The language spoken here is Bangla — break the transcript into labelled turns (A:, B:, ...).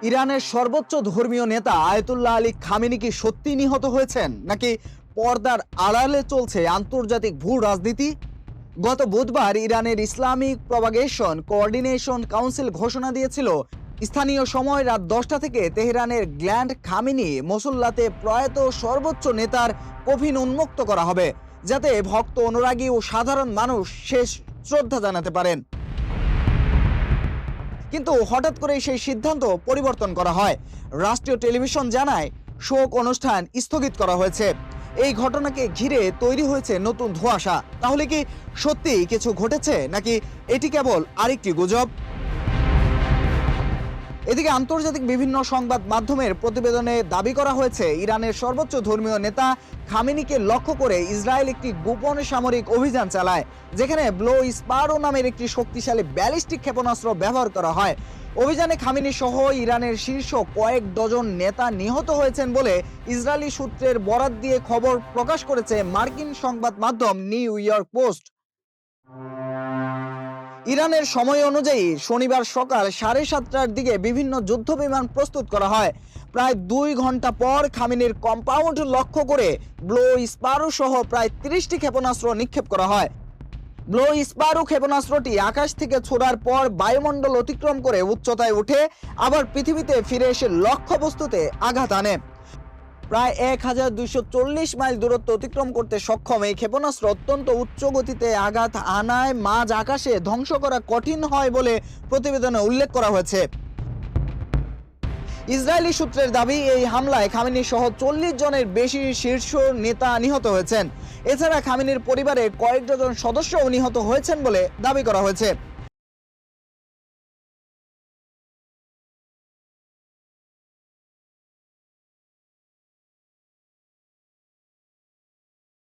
A: ইরানের সর্বোচ্চ ধর্মীয় নেতা আয়াতুল্লাহ আলী খামেনি কি সত্যি নিহত হয়েছেন, নাকি পর্দার আড়ালে চলছে আন্তর্জাতিক ভূ রাজনীতি? গত বুধবার ইরানের ইসলামিক প্রপাগেশন কোঅর্ডিনেশন কাউন্সিল ঘোষণা দিয়েছিল, স্থানীয় সময় রাত 10টা থেকে তেহরানের গ্র্যান্ড খামেনি মসল্লাতে প্রয়াত সর্বোচ্চ নেতার কফিন উন্মুক্ত করা হবে, যাতে ভক্ত, অনুরাগী ও সাধারণ মানুষ শেষ শ্রদ্ধা জানাতে পারেন। কিন্তু হঠাৎ করে সেই সিদ্ধান্ত পরিবর্তন করা হয়। রাষ্ট্রীয় টেলিভিশন জানায় শোক অনুষ্ঠান স্থগিত করা হয়েছে। এই ঘটনাকে ঘিরে তৈরি হয়েছে নতুন ধোঁয়াশা। তাহলে কি সত্যি কিছু ঘটেছে, নাকি এটি কেবল আরেকটি গুজব? এদিকে আন্তর্জাতিক বিভিন্ন সংবাদ মাধ্যমের প্রতিবেদনে দাবি করা হয়েছে, ইরানের সর্বোচ্চ ধর্মীয় নেতা খামেনিকে লক্ষ্য করে ইসরায়েল একটি গোপন সামরিক অভিযান চালায়, যেখানে ব্লো স্পারো নামের একটি শক্তিশালী ব্যালিস্টিক ক্ষেপণাস্ত্র ব্যবহার করা হয়। অভিযানে খামেনি সহ ইরানের শীর্ষ কয়েক ডজন নেতা নিহত হয়েছেন বলে ইসরায়েলি সূত্রের বরাত দিয়ে খবর প্রকাশ করেছে মার্কিন সংবাদ মাধ্যম নিউ ইয়র্ক পোস্ট। ইরানের সময় অনুযায়ী শনিবার সকাল 7:30টার দিকে বিভিন্ন যুদ্ধবিমান প্রস্তুত করা হয়। প্রায় 2 ঘন্টা পর খামেনির কম্পাউন্ড লক্ষ্য করে ব্লো স্পারো সহ প্রায় 30টি ক্ষেপণাস্ত্র নিক্ষেপ করা হয়। ব্লো স্পারো ক্ষেপণাস্ত্রটি আকাশ থেকে ছোড়ার পর বায়ুমণ্ডল অতিক্রম করে উচ্চতায় উঠে আবার পৃথিবীতে ফিরে এসে লক্ষ্যবস্তুতে আঘাত আনে। প্রায় 1240 মাইল দূরত্ব অতিক্রম করতে সক্ষম এই ক্ষেপণাস্ত্র অত্যন্ত উচ্চ গতিতে আঘাত আনায় মাঝ আকাশে ধ্বংস করা কঠিন হয় বলে প্রতিবেদনে উল্লেখ করা হয়েছে। ইসরায়েলি সূত্রের দাবি, এই হামলায় খামেনি সহ 40 জনের বেশি শীর্ষ নেতা নিহত হয়েছেন। এছাড়া খামেনির পরিবারের কয়েক ডজন সদস্যও নিহত হয়েছেন বলে দাবি করা হয়েছে।